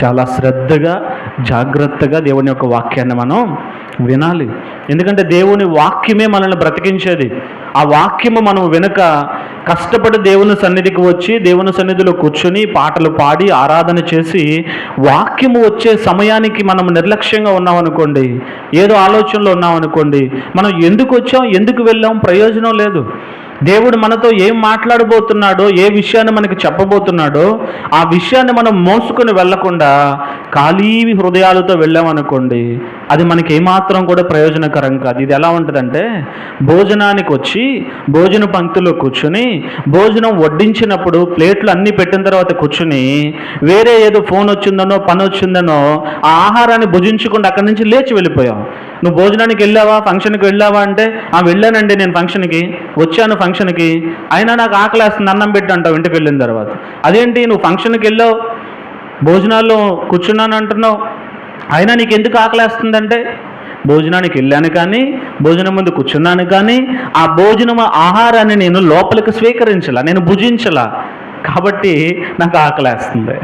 చాలా శ్రద్ధగా జాగ్రత్తగా దేవుని యొక్క వాక్యాన్ని మనం వినాలి. ఎందుకంటే దేవుని వాక్యమే మనల్ని బ్రతికించేది. ఆ వాక్యము మనం వెనుక కష్టపడి దేవుని సన్నిధికి వచ్చి దేవుని సన్నిధిలో కూర్చొని పాటలు పాడి ఆరాధన చేసి వాక్యము వచ్చే సమయానికి మనం నిర్లక్ష్యంగా ఉన్నామనుకోండి, ఏదో ఆలోచనలో ఉన్నామనుకోండి, మనం ఎందుకు వచ్చాం, ఎందుకు వెళ్ళాం, ప్రయోజనం లేదు. దేవుడు మనతో ఏం మాట్లాడబోతున్నాడో, ఏ విషయాన్ని మనకి చెప్పబోతున్నాడో ఆ విషయాన్ని మనం మోసుకొని వెళ్లకుండా ఖాళీ హృదయాలతో వెళ్ళామనుకోండి, అది మనకి ఏమాత్రం కూడా ప్రయోజనకరం కాదు. ఇది ఎలా ఉంటుందంటే, భోజనానికి వచ్చి భోజన పంక్తిలో కూర్చుని భోజనం వడ్డించినప్పుడు ప్లేట్లు అన్నీ పెట్టిన తర్వాత కూర్చుని వేరే ఏదో ఫోన్ వచ్చిందనో పని వచ్చిందనో ఆ ఆహారాన్ని భుజించకుండా అక్కడి నుంచి లేచి వెళ్ళిపోయాం. నువ్వు భోజనానికి వెళ్ళావా, ఫంక్షన్కి వెళ్ళావా అంటే, వెళ్ళానండి నేను ఫంక్షన్కి వచ్చాను, ఫంక్షన్కి అయినా నాకు ఆకలేస్తుంది అన్నం పెట్టి అంటావు ఇంటికి వెళ్ళిన తర్వాత. అదేంటి నువ్వు ఫంక్షన్కి వెళ్ళావు, భోజనాల్లో కూర్చున్నాను అంటున్నావు, అయినా నీకు ఎందుకు ఆకలేస్తుందంటే, భోజనానికి వెళ్ళాను కానీ భోజనం ముందు కూర్చున్నాను కానీ ఆ భోజనం ఆహారాన్ని నేను లోపలికి స్వీకరించలా, నేను భుజించలా, కాబట్టి నాకు ఆకలేస్తుంది.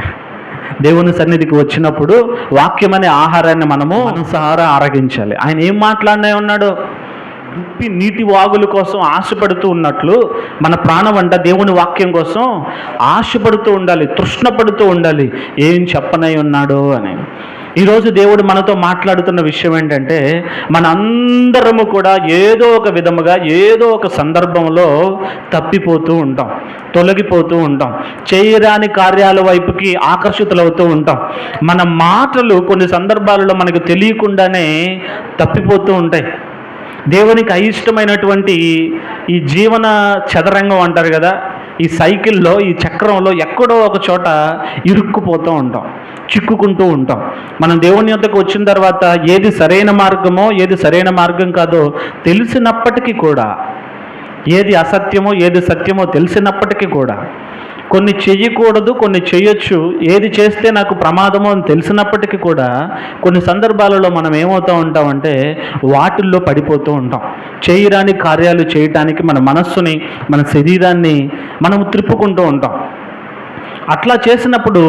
దేవుని సన్నిధికి వచ్చినప్పుడు వాక్యం అనే ఆహారాన్ని మనము మనసారా ఆరగించాలి. ఆయన ఏం మాట్లాడినా ఉన్నాడో, నీటి వాగుల కోసం ఆశపడుతూ ఉన్నట్లు మన ప్రాణం అంట దేవుని వాక్యం కోసం ఆశపడుతూ ఉండాలి, తృష్ణపడుతూ ఉండాలి. ఏం చెప్పనై ఉన్నాడో అని. ఈరోజు దేవుడు మనతో మాట్లాడుతున్న విషయం ఏంటంటే, మనందరము కూడా ఏదో ఒక విధముగా ఏదో ఒక సందర్భంలో తప్పిపోతూ ఉంటాం, తొలగిపోతూ ఉంటాం, చేయరాని కార్యాల వైపుకి ఆకర్షితులవుతూ ఉంటాం. మన మాటలు కొన్ని సందర్భాలలో మనకు తెలియకుండానే తప్పిపోతూ ఉంటాయి. దేవునికి అయిష్టమైనటువంటి ఈ జీవన చదరంగం అంటారు కదా, ఈ సైకిల్లో, ఈ చక్రంలో ఎక్కడో ఒక చోట ఇరుక్కుపోతూ ఉంటాం, చిక్కుకుంటూ ఉంటాం. మనం దేవుని యొద్దకు వచ్చిన తర్వాత ఏది సరైన మార్గమో ఏది సరైన మార్గం కాదో తెలిసినప్పటికీ కూడా, ఏది అసత్యమో ఏది సత్యమో తెలిసినప్పటికీ కూడా కొన్ని చెయ్యకూడదు, కొన్ని చేయొచ్చు, ఏది చేస్తే నాకు ప్రమాదమో అని తెలిసినప్పటికీ కూడా కొన్ని సందర్భాలలో మనం ఏమవుతూ ఉంటామంటే వాటిల్లో పడిపోతూ ఉంటాం. చేయరాని కార్యాలు చేయటానికి మన మనస్సుని, మన శరీరాన్ని మనం త్రిప్పుకుంటూ ఉంటాం. అట్లా చేసినప్పుడు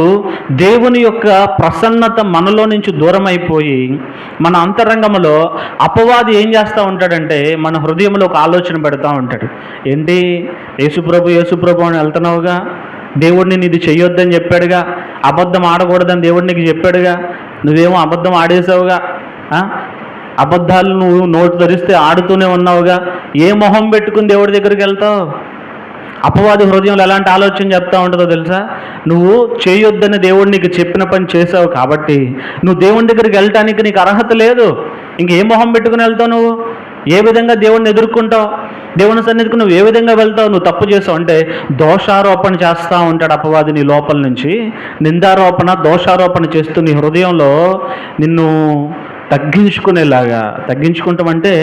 దేవుని యొక్క ప్రసన్నత మనలో నుంచి దూరం అయిపోయి మన అంతరంగంలో అపవాది ఏం చేస్తూ ఉంటాడంటే మన హృదయంలో ఒక ఆలోచన పెడతా ఉంటాడు. ఏంటి, యేసుప్రభు అని వెళ్తున్నావుగా, దేవుడిని ఇది చెయ్యొద్దని చెప్పాడుగా, అబద్ధం ఆడకూడదని దేవుడు నీకు చెప్పాడుగా, నువ్వేమో అబద్ధం ఆడేసావుగా, అబద్ధాలు నువ్వు నోటు ధరిస్తే ఆడుతూనే ఉన్నావుగా, ఏ మొహం పెట్టుకుని దేవుడి దగ్గరికి వెళ్తావు? అపవాది హృదయంలో ఎలాంటి ఆలోచన చెప్తా ఉంటుందో తెలుసా? నువ్వు చేయొద్దని దేవుడు నీకు చెప్పిన పని చేసావు కాబట్టి నువ్వు దేవుని దగ్గరికి వెళ్ళటానికి నీకు అర్హత లేదు. ఇంకే మొహం పెట్టుకుని వెళ్తావు? నువ్వు ఏ విధంగా దేవుడిని ఎదుర్కొంటావు? దేవుని సన్నిధికి నువ్వు ఏ విధంగా వెళ్తావు? నువ్వు తప్పు చేసావు అంటే దోషారోపణ చేస్తూ ఉంటాడు అపవాది నీ లోపల నుంచి. నిందారోపణ, దోషారోపణ చేస్తూ నీ హృదయంలో నిన్ను తగ్గించుకునేలాగా, తగ్గించుకుంటామంటే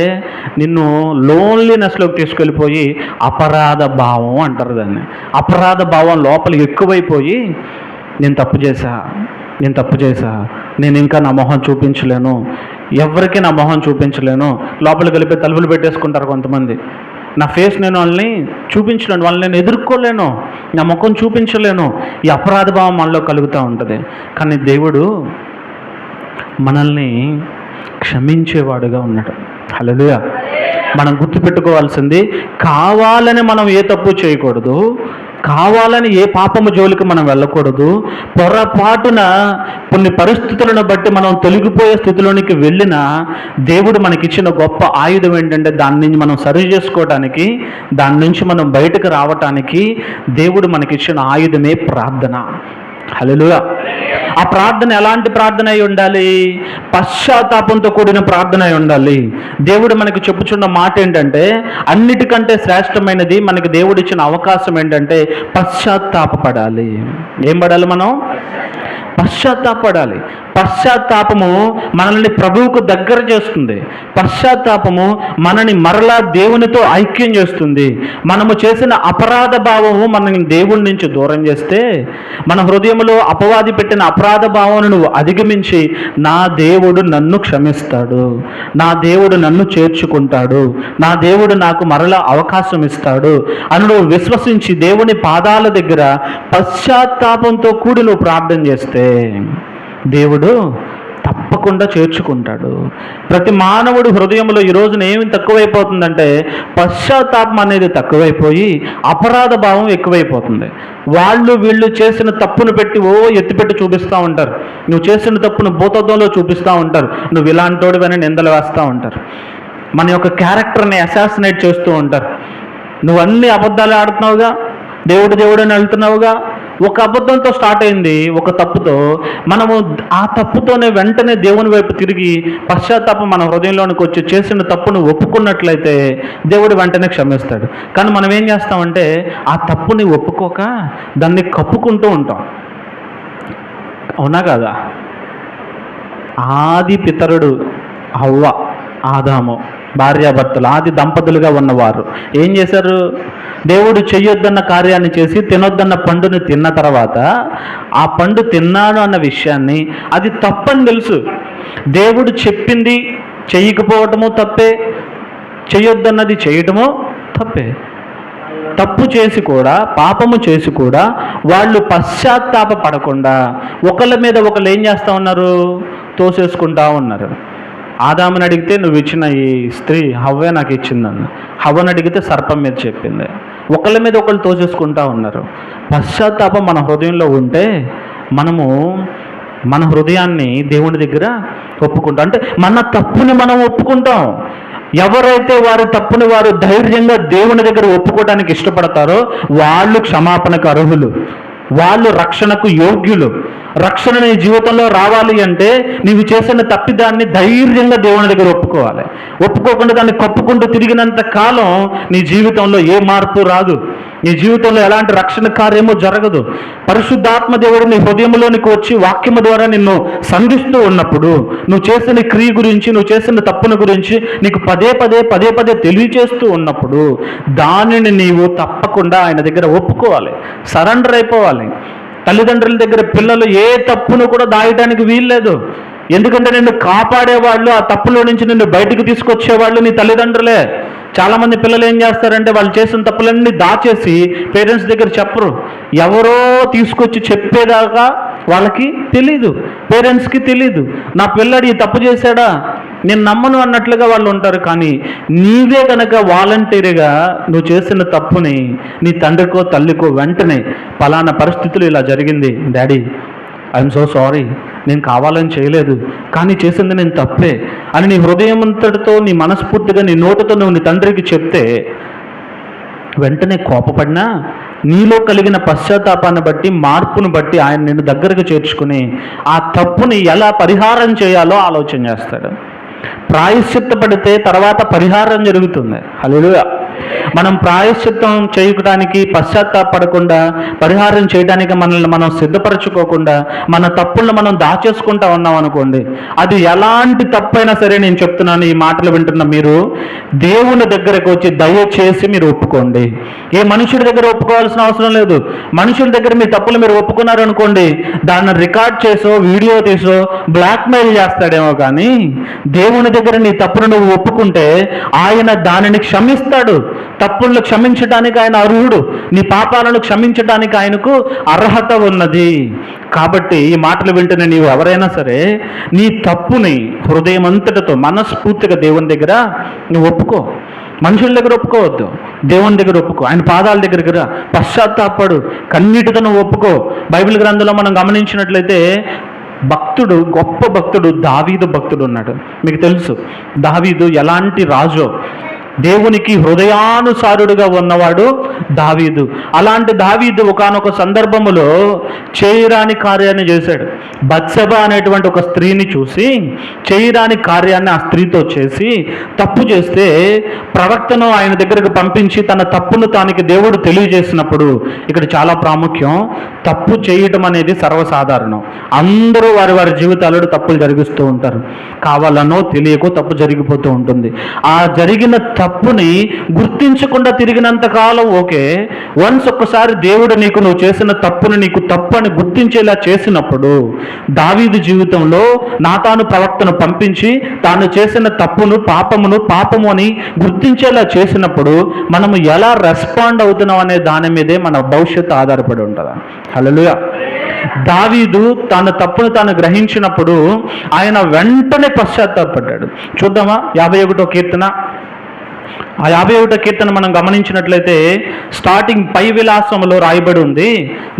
నిన్ను లోన్లీనెస్లోకి తీసుకెళ్ళిపోయి అపరాధ భావం అంటారు దాన్ని. అపరాధ భావం లోపల ఎక్కువైపోయి నేను తప్పు చేశా, నేను ఇంకా నా మొహం చూపించలేను, ఎవరికి నా మొహం చూపించలేను, లోపలికి వెళ్ళిపోయి తలుపులు పెట్టేసుకుంటారు కొంతమంది. నా ఫేస్ నేను వాళ్ళని చూపించలేను, వాళ్ళని నేను ఎదుర్కోలేను, నా ముఖం చూపించలేను. ఈ అపరాధ భావం మనలో కలుగుతూ ఉంటుంది. కానీ దేవుడు మనల్ని క్షమించేవాడుగా ఉన్నాడు. హల్లెలూయా. మనం గుర్తుపెట్టుకోవాల్సింది, కావాలని మనం ఏ తప్పు చేయకూడదు, కావాలని ఏ పాపము జోలికి మనం వెళ్ళకూడదు. పొరపాటున కొన్ని పరిస్థితులను బట్టి మనం తొలగిపోయే స్థితిలోనికి వెళ్ళినా దేవుడు మనకిచ్చిన గొప్ప ఆయుధం ఏంటంటే దాని నుంచి మనం సరి చేసుకోవటానికి, దాని నుంచి మనం బయటకు రావటానికి దేవుడు మనకిచ్చిన ఆయుధమే ప్రార్థన. హల్లెలూయా. ఆ ప్రార్థన ఎలాంటి ప్రార్థన అయి ఉండాలి? పశ్చాత్తాపంతో కూడిన ప్రార్థన అయి ఉండాలి. దేవుడు మనకు చెప్పుచున్న మాట ఏంటంటే, అన్నిటికంటే శ్రేష్టమైనది మనకి దేవుడిచ్చిన అవకాశం ఏంటంటే పశ్చాత్తాపడాలి. ఏం పడాలి? మనం పశ్చాత్తాపడాలి. పశ్చాత్తాపము మనల్ని ప్రభువుకు దగ్గర చేస్తుంది. పశ్చాత్తాపము మనని మరలా దేవునితో ఐక్యం చేస్తుంది. మనము చేసిన అపరాధ భావము మనల్ని దేవుడి నుంచి దూరం చేస్తే, మన హృదయంలో అపవాది పెట్టిన అపరాధ భావాన్ని నువ్వు అధిగమించి నా దేవుడు నన్ను క్షమిస్తాడు, నా దేవుడు నన్ను చేర్చుకుంటాడు, నా దేవుడు నాకు మరలా అవకాశం ఇస్తాడు అని నువ్వు విశ్వసించి దేవుని పాదాల దగ్గర పశ్చాత్తాపంతో కూడి నువ్వు ప్రార్థన చేస్తే దేవుడు తప్పకుండా చేర్చుకుంటాడు. ప్రతి మానవుడి హృదయంలో ఈ రోజున ఏమి తక్కువైపోతుందంటే పశ్చాత్తాపం అనేది తక్కువైపోయి అపరాధ భావం ఎక్కువైపోతుంది. వీళ్ళు చేసిన తప్పును పెట్టి ఎత్తిపెట్టి చూపిస్తూ ఉంటారు. నువ్వు చేసిన తప్పును భూతద్దంలో చూపిస్తూ ఉంటారు. నువ్వు ఇలాంటోడివని నిందలు వేస్తూ ఉంటారు. మన యొక్క క్యారెక్టర్ని అసాసినేట్ చేస్తూ ఉంటారు. నువ్వు అన్ని అబద్ధాలు ఆడుతున్నావుగా, దేవుడు అని వెళ్తున్నావుగా. ఒక అబద్ధంతో స్టార్ట్ అయింది, ఒక తప్పుతో. మనము ఆ తప్పుతోనే వెంటనే దేవుని వైపు తిరిగి పశ్చాత్తాపం మన హృదయంలోనికి వచ్చి చేసిన తప్పును ఒప్పుకున్నట్లయితే దేవుడు వెంటనే క్షమిస్తాడు. కానీ మనం ఏం చేస్తామంటే ఆ తప్పుని ఒప్పుకోక దాన్ని కప్పుకుంటూ ఉంటాం. అవునా కాదా? ఆది పితరుడు హవ్వ, ఆదాము, భార్యాభర్తలు, ఆది దంపతులుగా ఉన్నవారు ఏం చేశారు? దేవుడు చెయ్యొద్దన్న కార్యాన్ని చేసి తినొద్దన్న పండుని తిన్న తర్వాత ఆ పండు తిన్నాను అన్న విషయాన్ని, అది తప్పని తెలుసు, దేవుడు చెప్పింది చెయ్యకపోవటము తప్పే, చెయ్యొద్దన్నది చేయటము తప్పే, తప్పు చేసి కూడా, పాపము చేసి కూడా వాళ్ళు పశ్చాత్తాప పడకుండా ఒకళ్ళ మీద ఒకళ్ళు ఏం చేస్తూ ఉన్నారు? తోసేసుకుంటా ఉన్నారు. ఆదాముని అడిగితే నువ్వు ఇచ్చిన ఈ స్త్రీ హవ్వే నాకు ఇచ్చిందన్న, హవ్వని అడిగితే సర్పం మీద చెప్పింది. ఒకళ్ళ మీద ఒకళ్ళు తోచేసుకుంటా ఉన్నారు. పశ్చాత్తాపం మన హృదయంలో ఉంటే మనము మన హృదయాన్ని దేవుని దగ్గర ఒప్పుకుంటాం. అంటే మన తప్పుని మనం ఒప్పుకుంటాం. ఎవరైతే వారి తప్పుని వారు ధైర్యంగా దేవుని దగ్గర ఒప్పుకోవడానికి ఇష్టపడతారో వాళ్ళు క్షమాపణకు అర్హులు, వాళ్ళు రక్షణకు యోగ్యులు. రక్షణ నీ జీవితంలో రావాలి అంటే నీవు చేసిన తప్పిదాన్ని ధైర్యంగా దేవుని దగ్గర ఒప్పుకోవాలి. ఒప్పుకోకుండా దాన్ని కప్పుకుంటూ తిరిగినంత కాలం నీ జీవితంలో ఏ మార్పు రాదు. నీ జీవితంలో ఎలాంటి రక్షణ కార్యమో జరగదు. పరిశుద్ధాత్మ దేవుడు నీ హృదయంలోనికి వచ్చి వాక్యము ద్వారా నిన్ను సంధిస్తూ ఉన్నప్పుడు, నువ్వు చేసిన క్రియ గురించి, నువ్వు చేసిన తప్పుల గురించి నీకు పదే పదే తెలియచేస్తూ ఉన్నప్పుడు దానిని నీవు తప్పకుండా ఆయన దగ్గర ఒప్పుకోవాలి, సరెండర్ అయిపోవాలి. తల్లిదండ్రుల దగ్గర పిల్లలు ఏ తప్పును కూడా దాయడానికి వీల్లేదు. ఎందుకంటే నిన్ను కాపాడేవాళ్ళు, ఆ తప్పులో నుంచి నిన్ను బయటకు తీసుకొచ్చేవాళ్ళు నీ తల్లిదండ్రులే. చాలామంది పిల్లలు ఏం చేస్తారంటే వాళ్ళు చేసిన తప్పులన్నీ దాచేసి పేరెంట్స్ దగ్గర చెప్పరు. ఎవరో తీసుకొచ్చి చెప్పేదాకా వాళ్ళకి తెలీదు, పేరెంట్స్కి తెలీదు. నా పిల్లడు ఈ తప్పు చేశాడా, నేను నమ్మను అన్నట్లుగా వాళ్ళు ఉంటారు. కానీ నీవే కనుక వాలంటీర్గా నువ్వు చేసిన తప్పుని నీ తండ్రికో తల్లికో వెంటనే ఫలానా పరిస్థితులు ఇలా జరిగింది డాడీ, ఐఎమ్ సో సారీ, నేను కావాలని చేయలేదు, కానీ చేసింది నేను తప్పే అని నీ హృదయం అంతటితో, నీ మనస్ఫూర్తిగా, నీ నోటితో నువ్వు నీ తండ్రికి చెప్తే వెంటనే కోపపడినా నీలో కలిగిన పశ్చాత్తాపాన్ని బట్టి, మార్పును బట్టి ఆయన నిన్ను దగ్గరకు చేర్చుకుని ఆ తప్పుని ఎలా పరిహారం చేయాలో ఆలోచన చేస్తాడు. ప్రాయశ్చిత్తపడితే తర్వాత పరిహారం జరుగుతుంది. హల్లెలూయా. మనం ప్రాయశ్చిత్తం చేయడానికి, పశ్చాత్తాపడకుండా పరిహారం చేయడానికి మనల్ని మనం సిద్ధపరచుకోకుండా మన తప్పులను మనం దాచేసుకుంటా ఉన్నాం అనుకోండి, అది ఎలాంటి తప్పైనా సరే, నేను చెప్తున్నాను, ఈ మాటలు వింటున్న మీరు దేవుని దగ్గరకు వచ్చి దయచేసి మీరు ఒప్పుకోండి. ఏ మనుషుడి దగ్గర ఒప్పుకోవాల్సిన అవసరం లేదు. మనుషుల దగ్గర మీ తప్పులు మీరు ఒప్పుకున్నారనుకోండి, దాన్ని రికార్డ్ చేసో వీడియో తీసో బ్లాక్మెయిల్ చేస్తాడేమో. కానీ దేవుని దగ్గర నీ తప్పును నువ్వు ఒప్పుకుంటే ఆయన దానిని క్షమిస్తాడు. తప్పులను క్షమించడానికి ఆయన అర్హుడు. నీ పాపాలను క్షమించడానికి ఆయనకు అర్హత ఉన్నది. కాబట్టి ఈ మాటలు వింటున్న నీవు ఎవరైనా సరే నీ తప్పుని హృదయం అంతటితో మనస్ఫూర్తిగా దేవుని దగ్గర నువ్వు ఒప్పుకో. మనుషుల దగ్గర ఒప్పుకోవద్దు, దేవుని దగ్గర ఒప్పుకో. ఆయన పాదాల దగ్గరికి రా, పశ్చాత్తాపడు, కన్నీటితో నువ్వు ఒప్పుకో. బైబిల్ గ్రంథంలో మనం గమనించినట్లయితే భక్తుడు, గొప్ప భక్తుడు దావీదు భక్తుడు ఉన్నాడు. మీకు తెలుసు దావీదు ఎలాంటి రాజో, దేవునికి హృదయానుసారుడుగా ఉన్నవాడు దావీదు. అలాంటి దావీదు ఒకానొక సందర్భములో చేయరాని కార్యాన్ని చేశాడు. బత్షెబ అనేటువంటి ఒక స్త్రీని చూసి చేయరాని కార్యాన్ని ఆ స్త్రీతో చేసి తప్పు చేస్తే ప్రవక్తను ఆయన దగ్గరకు పంపించి తన తప్పును తానికి దేవుడు తెలియజేసినప్పుడు, ఇక్కడ చాలా ప్రాముఖ్యం, తప్పు చేయటం అనేది సర్వసాధారణం. అందరూ వారి వారి జీవితాలలో తప్పులు జరిగిస్తూ ఉంటారు. కావాలనో తెలియకో తప్పు జరిగిపోతూ ఉంటుంది. ఆ జరిగిన తప్పుని గుర్తించకుండా తిరిగినంత కాలం ఓకే. వన్స్ ఒక్కసారి దేవుడు నువ్వు చేసిన తప్పుని నీకు తప్పు అని గుర్తించేలా చేసినప్పుడు, దావీదు జీవితంలో నాతాను ప్రవక్తను పంపించి తాను చేసిన తప్పును, పాపము అని గుర్తించేలా చేసినప్పుడు మనము ఎలా రెస్పాండ్ అవుతున్నాం అనే దాని మీదే మన భవిష్యత్తు ఆధారపడి ఉంటుంది. హల్లెలూయా. దావీదు తన తప్పును తాను గ్రహించినప్పుడు ఆయన వెంటనే పశ్చాత్తాపడ్డాడు. చూద్దామా 51వ కీర్తన. ఆ 51వ కీర్తన మనం గమనించినట్లయితే స్టార్టింగ్ పై విలాసంలో రాయబడి ఉంది,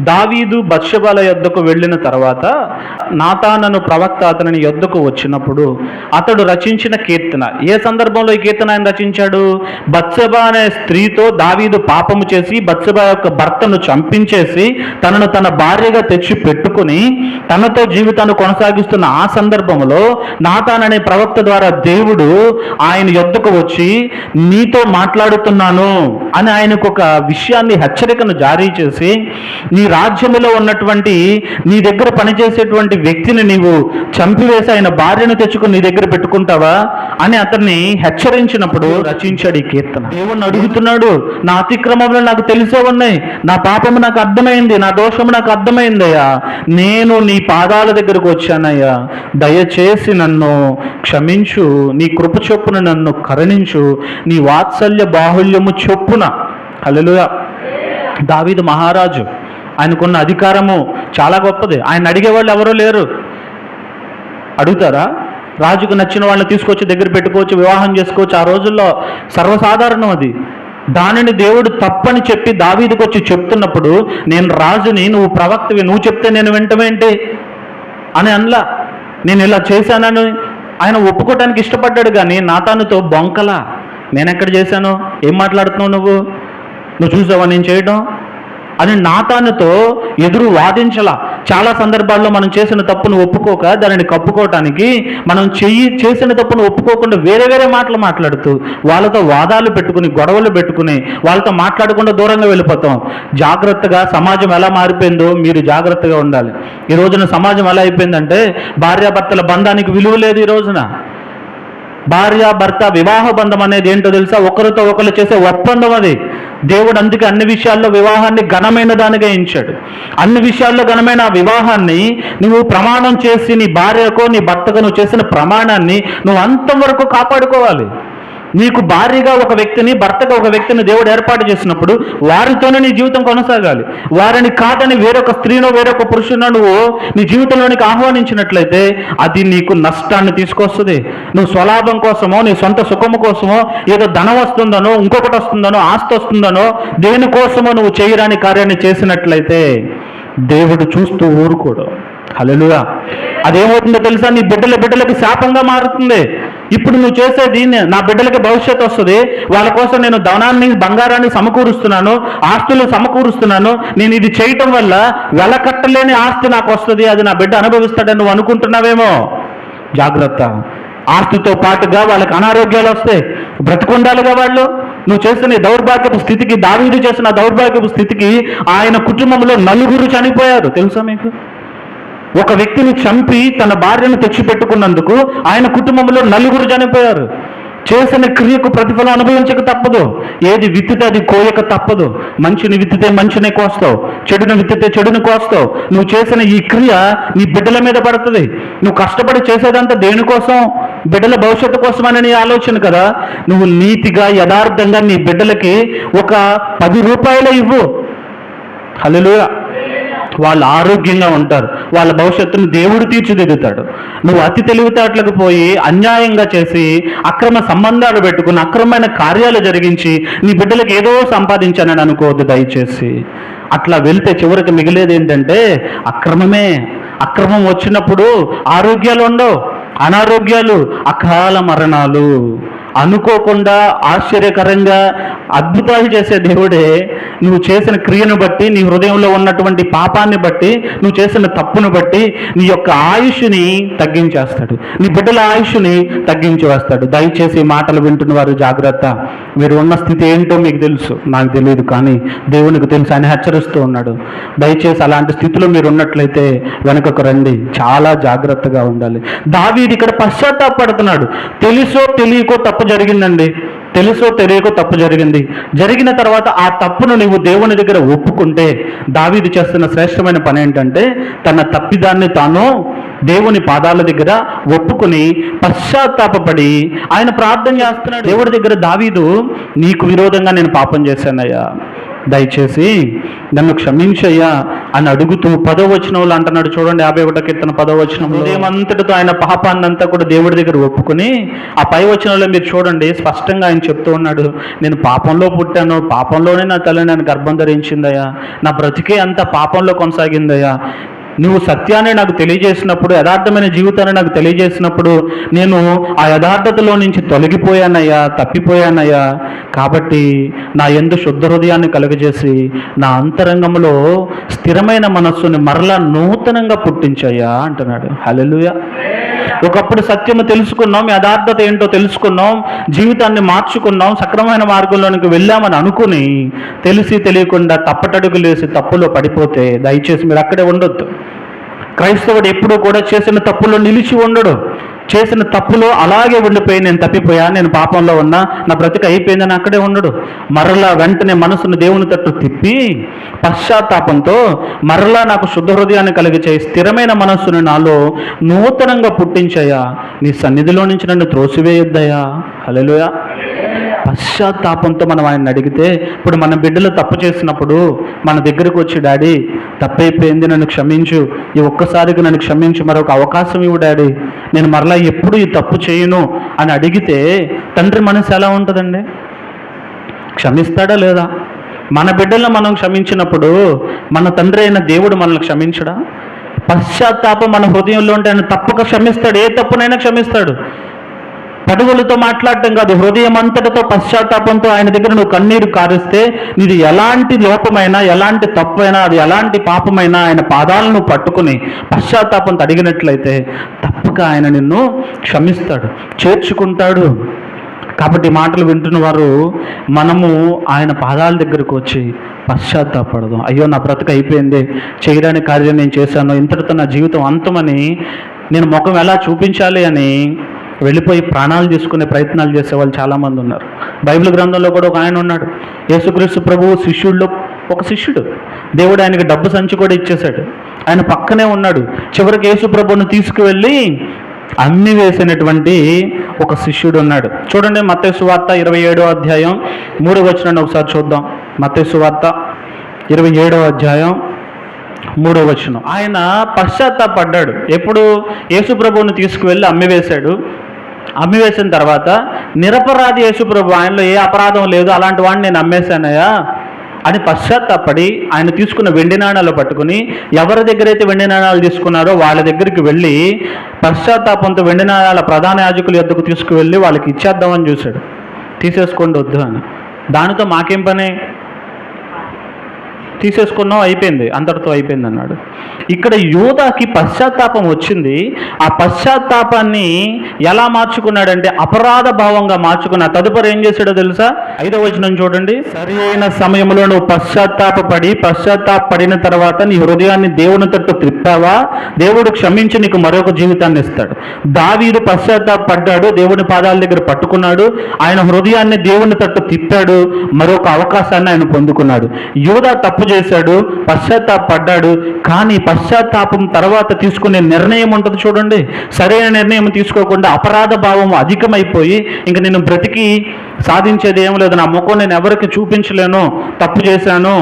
దావీదు బత్షెబల యొద్దకు వెళ్ళిన తర్వాత నాతానను ప్రవక్త అతని యొద్దకు వచ్చినప్పుడు అతడు రచించిన కీర్తన. ఏ సందర్భంలో ఈ కీర్తన ఆయన రచించాడు? బత్షెబ అనే స్త్రీతో దావీదు పాపము చేసి బత్షెబ యొక్క భర్తను చంపించేసి తనను తన భార్యగా తెచ్చి పెట్టుకుని తనతో జీవితాన్ని కొనసాగిస్తున్న ఆ సందర్భంలో నాతాన్ అనే ప్రవక్త ద్వారా దేవుడు ఆయన యొద్దకు వచ్చి నీతో మాట్లాడుతున్నాను అని ఆయనకు ఒక విషయాన్ని, హెచ్చరికను జారీ చేసి, నీ రాజ్యములో ఉన్నటువంటి నీ దగ్గర పనిచేసేటువంటి వ్యక్తిని నీవు చంపివేసి ఆయన భార్యను తెచ్చుకుని నీ దగ్గర పెట్టుకుంటావా అని అతన్ని హెచ్చరించినప్పుడు రచించాడు ఈ కీర్తన. దేవుణ్ణి అడుగుతున్నాడు, నా అతిక్రమంలో నాకు తెలిసే ఉన్నాయి, నా పాపము నాకు అర్థమైంది, నా దోషము నాకు అర్థమైందయ్యా, నేను నీ పాదాల దగ్గరకు వచ్చానయ్యా, దయచేసి నన్ను క్షమించు, నీ కృప చొప్పున నన్ను కరుణించు, నీ వాత్సల్య బాహుల్యము చొప్పున. హల్లెలూయా. దావీదు మహారాజు, ఆయనకున్న అధికారము చాలా గొప్పది. ఆయన అడిగేవాళ్ళు ఎవరూ లేరు. అడుగుతారా? రాజుకు నచ్చిన వాళ్ళని తీసుకొచ్చి దగ్గర పెట్టుకోవచ్చు, వివాహం చేసుకోవచ్చు. ఆ రోజుల్లో సర్వసాధారణం అది. దానిని దేవుడు తప్పని చెప్పి దావీదుకు వచ్చి చెప్తున్నప్పుడు, నేను రాజుని, నువ్వు ప్రవక్తవి, నువ్వు చెప్తే నేను వింటమేంటి అని అనలా. నేను ఇలా చేశానని ఆయన ఒప్పుకోవటానికి ఇష్టపడ్డాడు. కానీ నాతానుతో బొంకలా, నేనెక్కడ చేశాను, ఏం మాట్లాడుతున్నావు నువ్వు చూసావా నేను చేయడం అని నాతానుతో ఎదురు వాదించలా. చాలా సందర్భాల్లో మనం చేసిన తప్పును ఒప్పుకోక దానిని కప్పుకోవటానికి మనం చేసిన తప్పును ఒప్పుకోకుండా వేరే వేరే మాటలు మాట్లాడుతూ వాళ్ళతో వాదాలు పెట్టుకుని, గొడవలు పెట్టుకుని, వాళ్ళతో మాట్లాడకుండా దూరంగా వెళ్ళిపోతాం. జాగ్రత్తగా, సమాజం ఎలా మారిపోయిందో మీరు జాగ్రత్తగా ఉండాలి. ఈ రోజున సమాజం ఎలా అయిపోయిందంటే భార్యాభర్తల బంధానికి విలువ లేదు. ఈ రోజున భార్యాభర్త వివాహ బంధం అనేది ఏంటో తెలుసా? ఒకరితో ఒకరు చేసే ఒప్పందం అది. దేవుడు అందుకే అన్ని విషయాల్లో వివాహాన్ని ఘనమైన దానిగా ఎంచాడు. అన్ని విషయాల్లో ఘనమైన ఆ వివాహాన్ని నువ్వు ప్రమాణం చేసి, నీ భార్యకో నీ భర్తకు నువ్వు చేసిన ప్రమాణాన్ని నువ్వు అంతవరకు కాపాడుకోవాలి. నీకు భార్యగా ఒక వ్యక్తిని, భర్తగా ఒక వ్యక్తిని దేవుడు ఏర్పాటు చేసినప్పుడు వారితోనే నీ జీవితం కొనసాగాలి. వారిని కాదని వేరొక స్త్రీనో వేరొక పురుషునో నువ్వు నీ జీవితంలోనికి ఆహ్వానించినట్లయితే అది నీకు నష్టాన్ని తీసుకొస్తుంది. నువ్వు స్వలాభం కోసమో, నీ సొంత సుఖము కోసమో, ఏదో ధనం వస్తుందనో, ఇంకొకటి వస్తుందనో, ఆస్తి వస్తుందనో, దేనికోసమో నువ్వు చేయరాని కార్యాన్ని చేసినట్లయితే దేవుడు చూస్తూ ఊరుకోడు. హల్లెలూయా. అదేమవుతుందో తెలుసా? నీ బిడ్డలకి శాపంగా మారుతుంది. ఇప్పుడు నువ్వు చేసేది, నా బిడ్డలకి భవిష్యత్తు వస్తుంది, వాళ్ళ కోసం నేను ధనాన్ని, బంగారాన్ని సమకూరుస్తున్నాను, ఆస్తులు సమకూరుస్తున్నాను, నేను ఇది చేయటం వల్ల వెలకట్టలేని ఆస్తి నాకు వస్తుంది, అది నా బిడ్డ అనుభవిస్తాడని నువ్వు అనుకుంటున్నావేమో. జాగ్రత్త. ఆస్తితో పాటుగా వాళ్ళకి అనారోగ్యాలు వస్తాయి, బ్రతుకుండాలిగా వాళ్ళు. నువ్వు చేసిన దౌర్భాగ్యపు స్థితికి, దావీదు చేసిన దౌర్భాగ్యపు స్థితికి ఆయన కుటుంబంలో 4 చనిపోయారు. తెలుసా మీకు? ఒక వ్యక్తిని చంపి తన భార్యను తెచ్చిపెట్టుకున్నందుకు ఆయన కుటుంబంలో 4 చనిపోయారు. చేసిన క్రియకు ప్రతిఫలం అనుభవించక తప్పదు. ఏది విత్తితే అది కోయక తప్పదు. మంచిని విత్తితే మంచిని కోస్తావు, చెడుని విత్తితే చెడుని కోస్తావు. నువ్వు చేసిన ఈ క్రియ నీ బిడ్డల మీద పడుతుంది. నువ్వు కష్టపడి చేసేదంతా దేనికోసం? బిడ్డల భవిష్యత్తు కోసమని నీ ఆలోచన కదా. నువ్వు నీతిగా, యథార్థంగా నీ బిడ్డలకి ఒక 10 రూపాయలు ఇవ్వు. హల్లెలూయా. వాళ్ళు ఆరోగ్యంగా ఉంటారు, వాళ్ళ భవిష్యత్తును దేవుడు తీర్చిదిద్దుతాడు. నువ్వు అతి తెలివితేటలకు పోయి అన్యాయంగా చేసి అక్రమ సంబంధాలు పెట్టుకుని అక్రమమైన కార్యాలు జరిగించి నీ బిడ్డలకు ఏదో సంపాదించానని అనుకోవద్దు దయచేసి. అట్లా వెళ్తే చివరికి మిగిలేది ఏంటంటే అక్రమమే. అక్రమం వచ్చినప్పుడు ఆరోగ్యాలు ఉండవు, అనారోగ్యాలు, అకాల మరణాలు. అనుకోకుండా ఆశ్చర్యకరంగా అద్భుతాలు చేసే దేవుడే నువ్వు చేసిన క్రియను బట్టి, నీ హృదయంలో ఉన్నటువంటి పాపాన్ని బట్టి, నువ్వు చేసిన తప్పును బట్టి నీ యొక్క ఆయుష్ని తగ్గించేస్తాడు, నీ బిడ్డల ఆయుష్ని తగ్గించి వేస్తాడు. దయచేసి మాటలు వింటున్న వారు జాగ్రత్త. మీరు ఉన్న స్థితి ఏంటో మీకు తెలుసు, నాకు తెలియదు, కానీ దేవునికి తెలుసు. ఆయన హెచ్చరిస్తూ ఉన్నాడు. దయచేసి అలాంటి స్థితిలో మీరు ఉన్నట్లయితే వెనుకకు రండి, చాలా జాగ్రత్తగా ఉండాలి. దావీదు ఇక్కడ పశ్చాత్తాపడుతున్నాడు. తెలుసో తెలియకో తప్పు జరిగిందండి, తెలుసో తెలియకో తప్పు జరిగింది. జరిగిన తర్వాత ఆ తప్పును నీవు దేవుని దగ్గర ఒప్పుకుంటే దావీదు చేస్తున్న శ్రేష్టమైన పని ఏంటంటే తన తప్పిదాన్ని తాను దేవుని పాదాల దగ్గర ఒప్పుకుని పశ్చాత్తాపడి ఆయన ప్రార్థన చేస్తున్నాడు దేవుడి దగ్గర. దావీదు, నీకు విరోధంగా నేను పాపం చేశానయ్యా, దయచేసి నన్ను క్షమించయ్యా అని అడుగుతూ 10వ వచనంలో అంటున్నాడు చూడండి, 51వ కీర్తన 10వ వచనంలో, హృదయమంతటితో ఆయన పాపాన్నంతా కూడా దేవుడి దగ్గర ఒప్పుకొని, ఆ పై వచనంలో మీరు చూడండి స్పష్టంగా ఆయన చెప్తూ ఉన్నాడు, నేను పాపంలో పుట్టాను, పాపంలోనే నా తల్లి నన్ను గర్భం ధరించిందయ్యా, నా బ్రతికే అంతా పాపంలో కొనసాగిందయ్యా, నువ్వు సత్యాన్ని నాకు తెలియజేసినప్పుడు, యథార్థమైన జీవితాన్ని నాకు తెలియజేసినప్పుడు నేను ఆ యథార్థతలో నుంచి తొలగిపోయానయ్యా, తప్పిపోయానయ్యా, కాబట్టి నా యందు శుద్ధ హృదయాన్ని కలుగజేసి నా అంతరంగంలో స్థిరమైన మనస్సుని మరలా నూతనంగా పుట్టించయ్యా అంటున్నాడు. హల్లెలూయా. ఒకప్పుడు సత్యము తెలుసుకున్నాం, యథార్థత ఏంటో తెలుసుకున్నాం, జీవితాన్ని మార్చుకున్నాం, సక్రమైన మార్గంలోనికి వెళ్ళామని అనుకుని తెలిసి తెలియకుండా తప్పటడుగులు వేసి తప్పులో పడిపోతే దయచేసి మీరు అక్కడే ఉండొద్దు. క్రైస్తవుడు ఎప్పుడూ కూడా చేసిన తప్పులో నిలిచి ఉండడు. చేసిన తప్పులో అలాగే ఉండిపోయి నేను తప్పిపోయా, నేను పాపంలో ఉన్నా, నా బ్రతిక అయిపోయిందని అక్కడే ఉండడు. మరలా వెంటనే మనసును దేవుని తట్టు తిప్పి పశ్చాత్తాపంతో మరలా నాకు శుద్ధ హృదయాన్ని కలిగించే స్థిరమైన మనస్సును నాలో నూతనంగా పుట్టించయ్యా, నీ సన్నిధిలో నుంచి నన్ను త్రోసివేయొద్దయ్యా. హల్లెలూయా. పశ్చాత్తాపంతో మనం ఆయన అడిగితే, ఇప్పుడు మన బిడ్డలు తప్పు చేసినప్పుడు మన దగ్గరకు వచ్చి, డాడీ తప్పైపోయింది, నన్ను క్షమించు, ఈ ఒక్కసారికి నన్ను క్షమించు, మరొక అవకాశం ఇవ్వు డాడీ, నేను మరలా ఎప్పుడు ఈ తప్పు చేయను అని అడిగితే తండ్రి మనసు ఎలా ఉంటుందండి? క్షమిస్తాడా లేదా? మన బిడ్డలను మనం క్షమించినప్పుడు మన తండ్రి అయిన దేవుడు మనల్ని క్షమించడా? పశ్చాత్తాపం మన హృదయంలో ఉంటే ఆయన తప్పక క్షమిస్తాడు, ఏ తప్పునైనా క్షమిస్తాడు. పడుగులతో మాట్లాడటం కాదు, హృదయం అంతటితో పశ్చాత్తాపంతో ఆయన దగ్గర నువ్వు కన్నీరు కారిస్తే నీది ఎలాంటి లోపమైనా, ఎలాంటి తప్పైనా, అది ఎలాంటి పాపమైనా ఆయన పాదాలను పట్టుకుని పశ్చాత్తాపంతో అడిగినట్లయితే తప్పక ఆయన నిన్ను క్షమిస్తాడు, చేర్చుకుంటాడు. కాబట్టి మాటలు వింటున్న వారు మనము ఆయన పాదాల దగ్గరకు వచ్చి పశ్చాత్తాపడదాం. అయ్యో నా బ్రతుకు అయిపోయింది, చేయడానికి కార్యం నేను చేశాను, ఇంతటితో నా జీవితం అంతమని, నేను ముఖం ఎలా చూపించాలి అని వెళ్ళిపోయి ప్రాణాలు తీసుకునే ప్రయత్నాలు చేసే వాళ్ళు చాలామంది ఉన్నారు. బైబిల్ గ్రంథంలో కూడా ఒక ఆయన ఉన్నాడు, యేసుక్రీస్తు ప్రభువు శిష్యుల్లో ఒక శిష్యుడు. దేవుడు ఆయనకి డబ్బు సంచి కూడా ఇచ్చేశాడు, ఆయన పక్కనే ఉన్నాడు. చివరికి యేసు ప్రభువును తీసుకువెళ్ళి అమ్మి వేసినటువంటి ఒక శిష్యుడు ఉన్నాడు. చూడండి మత్తయి సువార్త 27వ అధ్యాయం 3వ వచనాన్ని ఒకసారి చూద్దాం. మత్తయి సువార్త 27వ అధ్యాయం 3వ వచనం. ఆయన పశ్చాత్తాపడ్డాడు. ఎప్పుడు? యేసు ప్రభువును తీసుకువెళ్ళి అమ్మివేశాడు. అమ్మివేసిన తర్వాత నిరపరాధి యేసు ప్రభు, ఆయనలో ఏ అపరాధం లేదు, అలాంటి వాడిని నేను అమ్మేశానయ్యా అని పశ్చాత్తాపడి ఆయన తీసుకున్న వెండి నాణాలు పట్టుకుని ఎవరి దగ్గర అయితే వెండి నాణాలు తీసుకున్నారో వాళ్ళ దగ్గరికి వెళ్ళి పశ్చాత్తాపంతో వెండి నాణాల ప్రధాన యాజకుల యొద్దకు తీసుకువెళ్ళి వాళ్ళకి ఇచ్చేద్దామని చూశాడు. తీసేసుకోండి వద్దు అని. దానితో మాకేం పని, తీసేసుకున్నాం, అయిపోయింది, అంతటితో అయిపోయింది అన్నాడు. ఇక్కడ యూదాకి పశ్చాత్తాపం వచ్చింది. ఆ పశ్చాత్తాపాన్ని ఎలా మార్చుకున్నాడంటే అపరాధ భావంగా మార్చుకున్నా. తదుపరి ఏం చేశాడో తెలుసా? 5వ వచనం చూడండి. సరి అయిన సమయంలో నువ్వు పశ్చాత్తాపడిన తర్వాత నీ హృదయాన్ని దేవుని తట్టు తిప్పావా, దేవుడు క్షమించి నీకు మరొక జీవితాన్ని ఇస్తాడు. దావీదు పశ్చాత్తాపడ్డాడు, దేవుని పాదాల దగ్గర పట్టుకున్నాడు, ఆయన హృదయాన్ని దేవుని తట్టు తిప్పాడు, మరొక అవకాశాన్ని ఆయన పొందుకున్నాడు. యూదా తప్పు చేశాడు, పశ్చాత్తాపడ్డాడు, కానీ పశ్చాత్తాపం తర్వాత తీసుకునే నిర్ణయం ఉంటుంది చూడండి, సరైన నిర్ణయం తీసుకోకుండా అపరాధ భావం అధికమైపోయి ఇంక నేను బ్రతికి సాధించేది ఏం లేదు, నా ముఖం నేను ఎవరికి చూపించలేను, తప్పు చేశాను.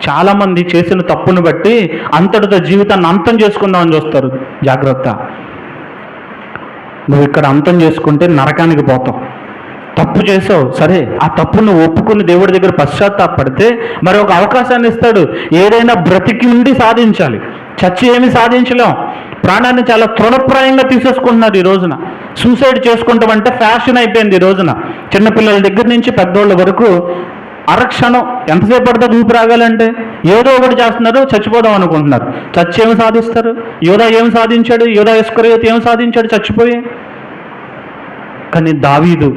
చాలామంది చేసిన తప్పును బట్టి అంతటితో జీవితాన్ని అంతం చేసుకుందామని చూస్తారు. జాగ్రత్త, నువ్వు ఇక్కడ అంతం చేసుకుంటే నరకానికి పోతావు. తప్పు చేసావు సరే, ఆ తప్పును ఒప్పుకుని దేవుడి దగ్గర పశ్చాత్తాపడితే మరి ఒక అవకాశాన్ని ఇస్తాడు. ఏదైనా బ్రతికి ఉండి సాధించాలి, చచ్చి ఏమి సాధించలేం. ప్రాణాన్ని చాలా తృణప్రాయంగా తీసేసుకుంటున్నారు ఈ రోజున. సూసైడ్ చేసుకుంటాం అంటే ఫ్యాషన్ అయిపోయింది ఈ రోజున. చిన్నపిల్లల దగ్గర నుంచి పెద్దోళ్ళ వరకు అరక్షణం ఎంతసేపు పడుతుంది ఊపి రాగాలంటే ఏదో ఒకటి చేస్తున్నారు, చచ్చిపోదాం అనుకుంటున్నారు. చచ్చి ఏమి సాధిస్తారు? యోధా ఏమి సాధించాడు? యోధా ఇస్కరియోతు ఏమి సాధించాడు చచ్చిపోయి? కానీ దావీదు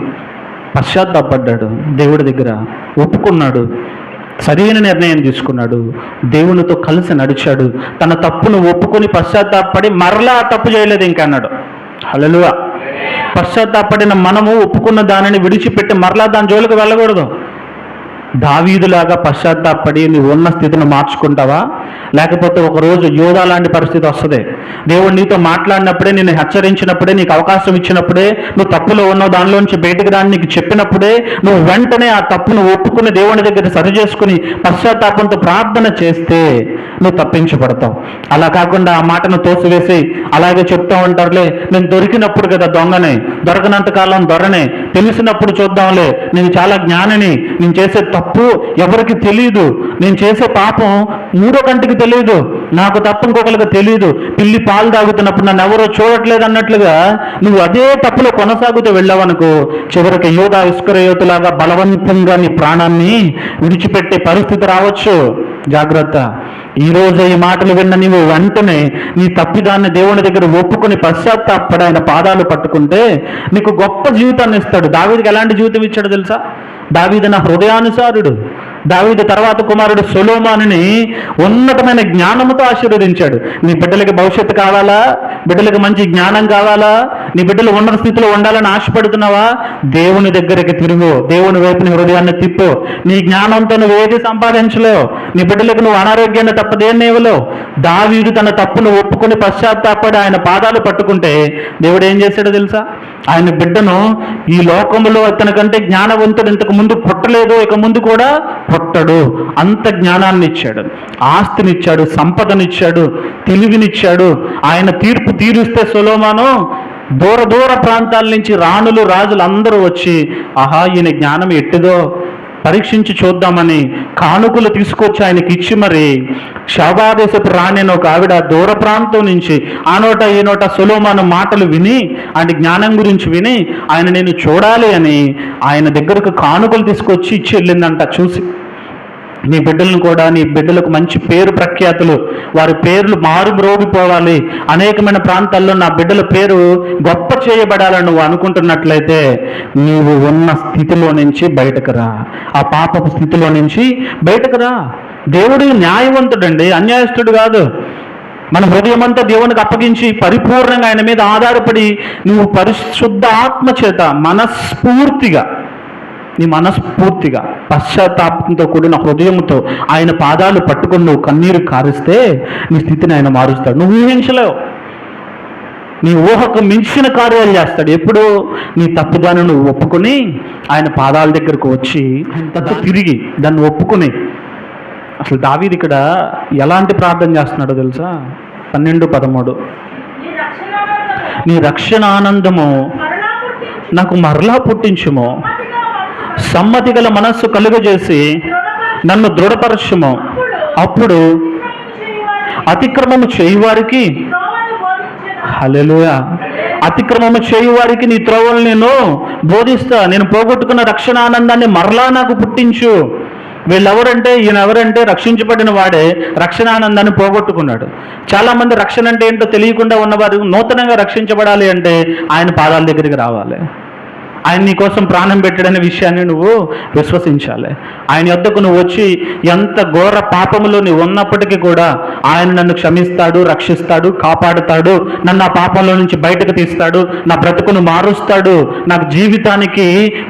పశ్చాత్తాపడ్డాడు, దేవుడి దగ్గర ఒప్పుకున్నాడు, సరైన నిర్ణయం తీసుకున్నాడు, దేవునితో కలిసి నడిచాడు, తన తప్పును ఒప్పుకొని పశ్చాత్తాపడి మరలా తప్పు చేయలేదు ఇంకా అన్నాడు. హల్లెలూయా. పశ్చాత్తాపడిన మనము ఒప్పుకున్న దానిని విడిచిపెట్టి మరలా దాని జోలికి వెళ్ళకూడదు. దావీదులాగా పశ్చాత్తాపడి నువ్వు ఉన్న స్థితిని మార్చుకుంటావా? లేకపోతే ఒకరోజు యోధా లాంటి పరిస్థితి వస్తుంది. దేవుడు నీతో మాట్లాడినప్పుడే, నిన్ను హెచ్చరించినప్పుడే, నీకు అవకాశం ఇచ్చినప్పుడే, నువ్వు తప్పులో ఉన్నావు, దానిలోంచి బయటకు రాని నీకు చెప్పినప్పుడే నువ్వు వెంటనే ఆ తప్పును ఒప్పుకుని దేవుని దగ్గర సరి చేసుకుని పశ్చాత్తాపంతో ప్రార్థన చేస్తే నువ్వు తప్పించబడతావు. అలా కాకుండా ఆ మాటను తోసివేసి అలాగే చెప్తా ఉంటారులే, నేను దొరికినప్పుడు కదా దొంగనే, దొరకనంత కాలం దొరనే, తెలిసినప్పుడు చూద్దాంలే, నేను చాలా జ్ఞానిని, నేను చేసే తప్పు ఎవరికి తెలియదు, నేను చేసే పాపం మూడో కంటికి తెలియదు, నాకు తప్ప ఇంకొకరికి తెలియదు, పిల్లి పాలు తాగుతున్నప్పుడు నన్ను ఎవరో చూడట్లేదు అన్నట్లుగా నువ్వు అదే తప్పులో కొనసాగుతూ వెళ్ళావనుకో, చివరికి యూదా ఇస్కరియోతులాగా బలవంతంగా నీ ప్రాణాన్ని విడిచిపెట్టే పరిస్థితి రావచ్చు. జాగ్రత్త. ఈరోజు ఈ మాటలు విన్న నీవు వెంటనే నీ తప్పిదాన్ని దేవుని దగ్గర ఒప్పుకొని పశ్చాత్తాపడి ఆయన పాదాలు పట్టుకుంటే నీకు గొప్ప జీవితాన్ని ఇస్తాడు. దావీదుకి ఎలాంటి జీవితం ఇచ్చాడు తెలుసా? దావీదు నా హృదయానుసారుడు. దావీదు తర్వాత కుమారుడు సొలొమోనుని ఉన్నతమైన జ్ఞానంతో ఆశీర్వదించాడు. నీ బిడ్డలకి భవిష్యత్తు కావాలా? బిడ్డలకు మంచి జ్ఞానం కావాలా? నీ బిడ్డలు ఉన్నత స్థితిలో ఉండాలని ఆశపడుతున్నావా? దేవుని దగ్గరికి తిరుగు, దేవుని వైపు నీ హృదయాన్ని తిప్పు. నీ జ్ఞానంతో నువ్వు ఏది సంపాదించలేవు, నీ బిడ్డలకు నువ్వు అనారోగ్యాన్ని తప్ప దేన్ని ఇవ్వలేవు. దావీదు తన తప్పును ఒప్పుకొని పశ్చాత్తాపడి ఆయన పాదాలు పట్టుకుంటే దేవుడు ఏం చేశాడో తెలుసా? ఆయన బిడ్డను ఈ లోకంలో అతనికంటే జ్ఞానవంతుడు ఇంతకు ముందు పుట్టలేదు, ఇక ముందు కూడా పుట్టడు. అంత జ్ఞానాన్ని ఇచ్చాడు, ఆస్తినిచ్చాడు, సంపదనిచ్చాడు, తెలివినిచ్చాడు. ఆయన తీర్పు తీరుస్తే సొలొమోను దూర దూర ప్రాంతాల నుంచి రాణులు రాజులు అందరూ వచ్చి ఆహా ఈయన జ్ఞానం ఎట్టిదో పరీక్షించి చూద్దామని కానుకలు తీసుకొచ్చి ఆయనకి ఇచ్చి, మరి శాబాదేశపు రాణి అని ఒక ఆవిడ దూర ప్రాంతం నుంచి ఆ నోట ఈ నోట సొలొమోను మాటలు విని, ఆయన జ్ఞానం గురించి విని ఆయన నేను చూడాలి అని ఆయన దగ్గరకు కానుకలు తీసుకొచ్చి ఇచ్చి వెళ్ళిందంట. చూసి నీ బిడ్డలను కూడా, నీ బిడ్డలకు మంచి పేరు ప్రఖ్యాతులు, వారి పేర్లు మారుమ్రోగిపోవాలి, అనేకమైన ప్రాంతాల్లో నా బిడ్డల పేరు గొప్ప చేయబడాలని నువ్వు అనుకుంటున్నట్లయితే నీవు ఉన్న స్థితిలో నుంచి బయటకు రా, ఆ పాపపు స్థితిలో నుంచి బయటకు రా. దేవుడు న్యాయవంతుడండి, అన్యాయస్తుడు కాదు. మన హృదయం అంతా దేవునికి అప్పగించి పరిపూర్ణంగా ఆయన మీద ఆధారపడి నువ్వు పరిశుద్ధ ఆత్మ చేత నీ మనస్ఫూర్తిగా పశ్చాత్తాపంతో కూడిన హృదయంతో ఆయన పాదాలు పట్టుకొని నువ్వు కన్నీరు కారిస్తే నీ స్థితిని ఆయన మారుస్తాడు. నువ్వు ఊహించలేవు, నీ ఊహకు మించిన కార్యాలు చేస్తాడు. ఎప్పుడు నీ తప్పుదాన్ని నువ్వు ఒప్పుకొని ఆయన పాదాల దగ్గరకు వచ్చి తప్పు తిరిగి దాన్ని ఒప్పుకొని. అసలు దావీదు ఇక్కడ ఎలాంటి ప్రార్థన చేస్తున్నాడో తెలుసా? 12:13 నీ రక్షణ ఆనందము నాకు మరలా పుట్టించుము, సమ్మతి గల మనస్సు కలుగజేసి నన్ను దృఢపరచుము, అప్పుడు అతిక్రమము చేయువారికి హల్లెలూయా, అతిక్రమము చేయువారికి నీ త్రోవలు నేను బోధిస్తా, నేను పోగొట్టుకున్న రక్షణ ఆనందాన్ని మరలా నాకు పుట్టించు. వీళ్ళెవరంటే, ఈయన ఎవరంటే రక్షించబడిన వాడే రక్షణ ఆనందాన్ని పోగొట్టుకున్నాడు. చాలామంది రక్షణ అంటే ఏంటో తెలియకుండా ఉన్నవారు నూతనంగా రక్షించబడాలి అంటే ఆయన పాదాల దగ్గరికి రావాలి. ఆయన నీ కోసం ప్రాణం పెట్టడనే విషయాన్ని నువ్వు విశ్వసించాలి. ఆయన యొద్దకు నువ్వు వచ్చి ఎంత ఘోర పాపములో నువ్వు ఉన్నప్పటికీ కూడా ఆయన నన్ను క్షమిస్తాడు, రక్షిస్తాడు, కాపాడుతాడు, నన్ను ఆ పాపంలో నుంచి బయటకు తీస్తాడు, నా బ్రతుకును మారుస్తాడు, నాకు జీవితానికి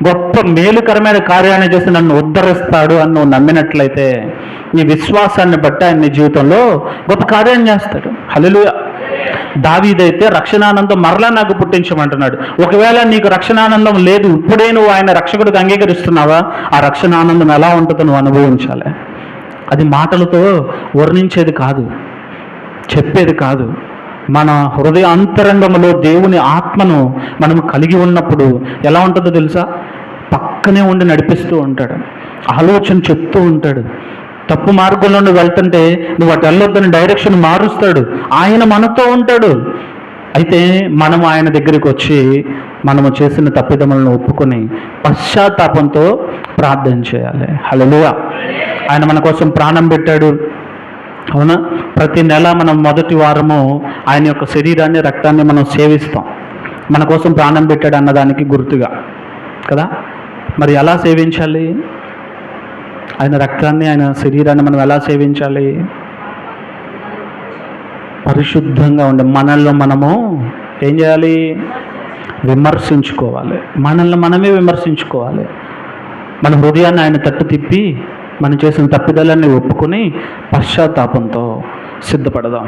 గొప్ప మేలుకరమైన కార్యాన్ని చేసి నన్ను ఉద్ధరిస్తాడు అని నువ్వు నమ్మినట్లయితే నీ విశ్వాసాన్ని బట్టి ఆయన నీ జీవితంలో గొప్ప కార్యాన్ని చేస్తాడు. హల్లెలూయా. దావీదైతే రక్షణానందం మరలా నాకు పుట్టించమంటున్నాడు. ఒకవేళ నీకు రక్షణానందం లేదు, ఇప్పుడే నువ్వు ఆయన రక్షకుడికి అంగీకరిస్తున్నావా? ఆ రక్షణానందం ఎలా ఉంటుందో నువ్వు అనుభవించాలి. అది మాటలతో వర్ణించేది కాదు, చెప్పేది కాదు. మన హృదయ అంతరంగంలో దేవుని ఆత్మను మనం కలిగి ఉన్నప్పుడు ఎలా ఉంటుందో తెలుసా? పక్కనే ఉండి నడిపిస్తూ ఉంటాడు, ఆలోచన చెప్తూ ఉంటాడు. తప్పు మార్గంలో నువ్వు వెళ్తుంటే నువ్వు అటు వెళ్ళొద్దని డైరెక్షన్ మారుస్తాడు. ఆయన మనతో ఉంటాడు. అయితే మనం ఆయన దగ్గరికి వచ్చి మనము చేసిన తప్పిదములను ఒప్పుకొని పశ్చాత్తాపంతో ప్రార్థన చేయాలి. హల్లెలూయా. ఆయన మన కోసం ప్రాణం పెట్టాడు, అవునా? ప్రతి నెల మనం మొదటి వారము ఆయన యొక్క శరీరాన్ని, రక్తాన్ని మనం సేవిస్తాం. మన కోసం ప్రాణం పెట్టాడు అన్నదానికి గుర్తుగా కదా. మరి ఎలా సేవించాలి? ఆయన రక్తాన్ని, ఆయన శరీరాన్ని మనం ఎలా సేవించాలి? పరిశుద్ధంగా ఉండే మనల్లో మనము ఏం చేయాలి? విమర్శించుకోవాలి. మనల్ని మనమే విమర్శించుకోవాలి. మన హృదయాన్ని ఆయన తట్టు తిప్పి మనం చేసిన తప్పిదాలన్నీ ఒప్పుకొని పశ్చాత్తాపంతో సిద్ధపడదాం.